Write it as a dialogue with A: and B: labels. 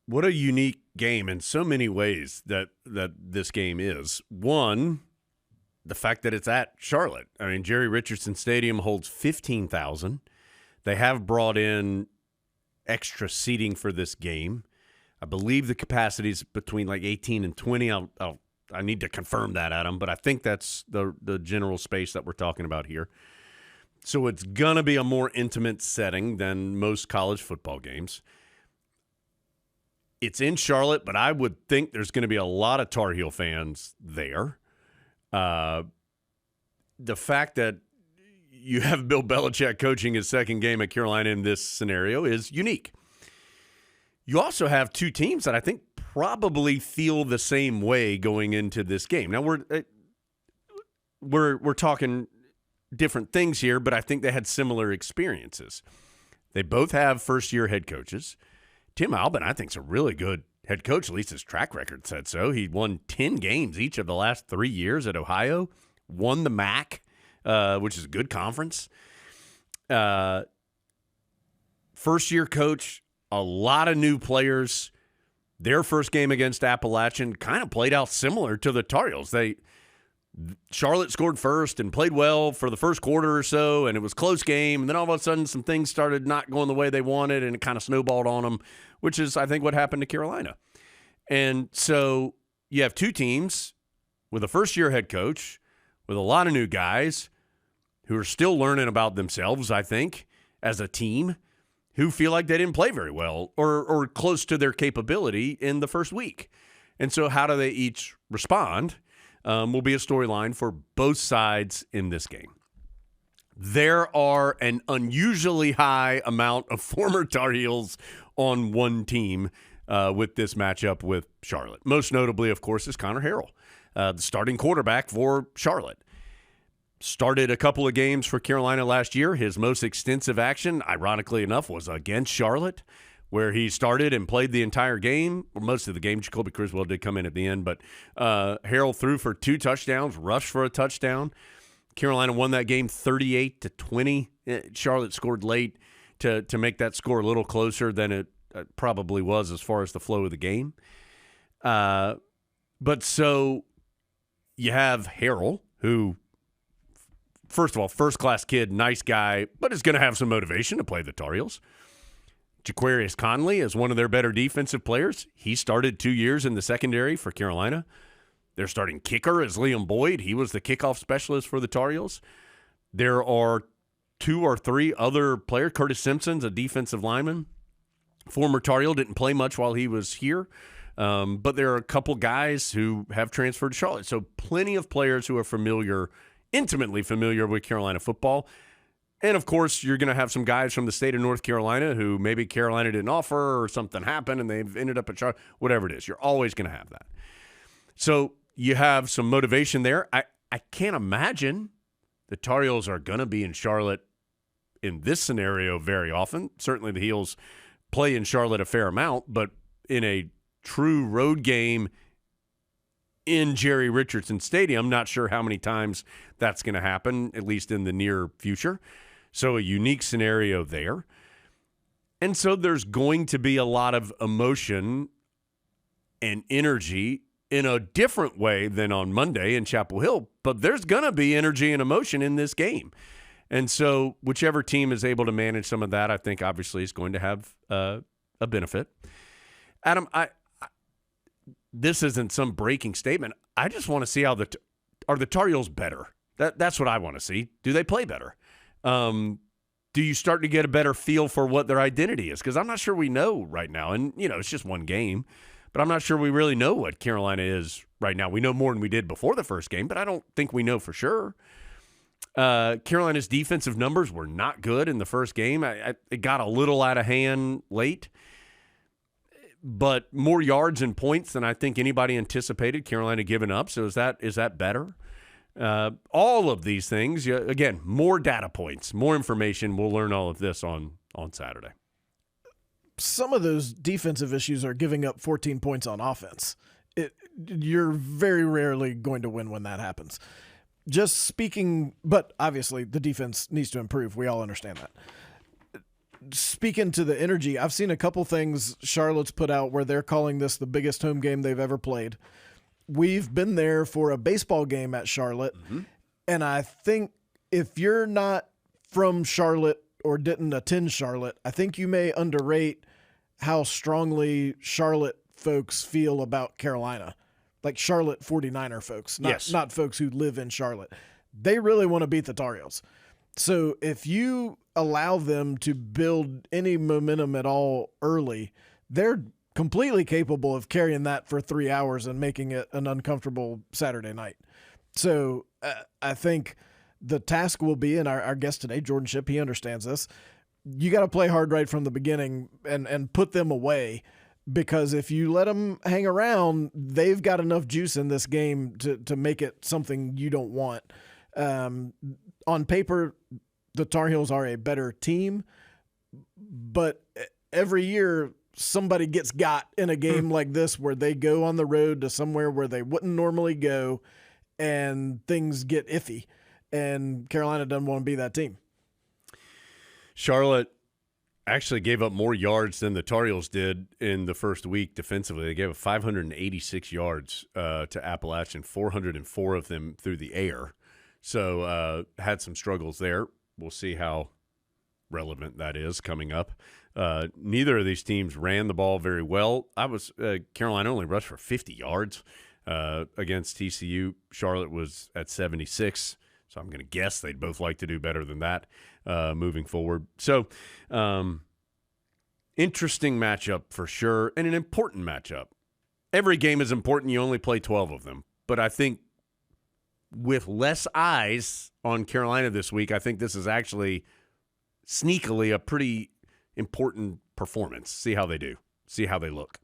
A: What a unique game in so many ways that this game is. One, the fact that it's at Charlotte. I mean, Jerry Richardson Stadium holds 15,000. They have brought in extra seating for this game. I believe the capacity is between like 18 and 20. I need to confirm that, Adam, but I think that's the general space that we're talking about here. So it's going to be a more intimate setting than most college football games. It's in Charlotte, but I would think there's going to be a lot of Tar Heel fans there. The fact that you have Bill Belichick coaching his second game at Carolina in this scenario is unique. You also have two teams that I think probably feel the same way going into this game. Now we're talking different things here, but I think they had similar experiences. They both have first-year head coaches. Tim Albin, I think, is a really good head coach. At least his track record said so. He won 10 games each of the last 3 years at Ohio, won the MAC, which is a good conference. First-year coach, a lot of new players. Their first game against Appalachian kind of played out similar to the Tar Heels. Charlotte scored first and played well for the first quarter or so, and it was a close game. And then all of a sudden, some things started not going the way they wanted, and it kind of snowballed on them, which is, I think, what happened to Carolina. And so you have two teams with a first-year head coach, with a lot of new guys who are still learning about themselves, I think, as a team, who feel like they didn't play very well or close to their capability in the first week. And so how do they each respond? Will be a storyline for both sides in this game. There are an unusually high amount of former Tar Heels on one team with this matchup with Charlotte. Most notably, of course, is Connor Harrell, the starting quarterback for Charlotte. Started a couple of games for Carolina last year. His most extensive action, ironically enough, was against Charlotte, where he started and played the entire game, or most of the game. Jacoby Criswell did come in at the end, but Harrell threw for 2 touchdowns, rushed for a touchdown. Carolina won that game 38-20. Charlotte scored late to make that score a little closer than it probably was as far as the flow of the game. But so you have Harrell, who, first of all, first-class kid, nice guy, but is going to have some motivation to play the Tar Heels. Jaquarius Conley is one of their better defensive players. He started 2 years in the secondary for Carolina. Their starting kicker is Liam Boyd. He was the kickoff specialist for the Tar Heels. There are 2 or 3 other players. Curtis Simpson's a defensive lineman. Former Tar Heel, didn't play much while he was here. But there are a couple guys who have transferred to Charlotte. So plenty of players who are intimately familiar with Carolina football. And, of course, you're going to have some guys from the state of North Carolina who maybe Carolina didn't offer or something happened and they've ended up at Charlotte. Whatever it is, you're always going to have that. So you have some motivation there. I can't imagine the Tar Heels are going to be in Charlotte in this scenario very often. Certainly the Heels play in Charlotte a fair amount, but in a true road game in Jerry Richardson Stadium, not sure how many times that's going to happen, at least in the near future. So a unique scenario there. And so there's going to be a lot of emotion and energy in a different way than on Monday in Chapel Hill, but there's going to be energy and emotion in this game. And so whichever team is able to manage some of that, I think obviously is going to have a benefit. Adam, this isn't some breaking statement. I just want to see how are the Tar Heels better? That's what I want to see. Do they play better? Do you start to get a better feel for what their identity is? Because I'm not sure we know right now. And, it's just one game. But I'm not sure we really know what Carolina is right now. We know more than we did before the first game, but I don't think we know for sure. Carolina's defensive numbers were not good in the first game. It got a little out of hand late. But more yards and points than I think anybody anticipated Carolina giving up. So is that better? All of these things, again, more data points, more information. We'll learn all of this on Saturday.
B: Some of those defensive issues are giving up 14 points on offense. You're very rarely going to win when that happens. Just speaking, but obviously the defense needs to improve. We all understand that. speaking to the energy, I've seen a couple things Charlotte's put out where they're calling this the biggest home game they've ever played. We've been there for a baseball game at Charlotte, and I think if you're not from Charlotte or didn't attend Charlotte, I think you may underrate how strongly Charlotte folks feel about Carolina. Like Charlotte 49er folks, not folks who live in Charlotte. They really want to beat the Tar Heels. So if you allow them to build any momentum at all early, they're completely capable of carrying that for 3 hours and making it an uncomfortable Saturday night. So I think the task will be, and our guest today, Jordan Shipp, he understands this. You got to play hard right from the beginning and put them away, because if you let them hang around, they've got enough juice in this game to make it something you don't want. On paper, the Tar Heels are a better team, but every year somebody gets got in a game like this where they go on the road to somewhere where they wouldn't normally go and things get iffy, and Carolina doesn't want to be that team.
A: Charlotte actually gave up more yards than the Tar Heels did in the first week defensively. They gave up 586 yards to Appalachian, 404 of them through the air. So had some struggles there. We'll see how relevant that is coming up. Neither of these teams ran the ball very well. Carolina only rushed for 50 yards against TCU. Charlotte was at 76. So I'm going to guess they'd both like to do better than that moving forward. So interesting matchup for sure, and an important matchup. Every game is important. You only play 12 of them. But I think with less eyes on Carolina this week, I think this is actually sneakily a pretty important performance. See how they do. See how they look.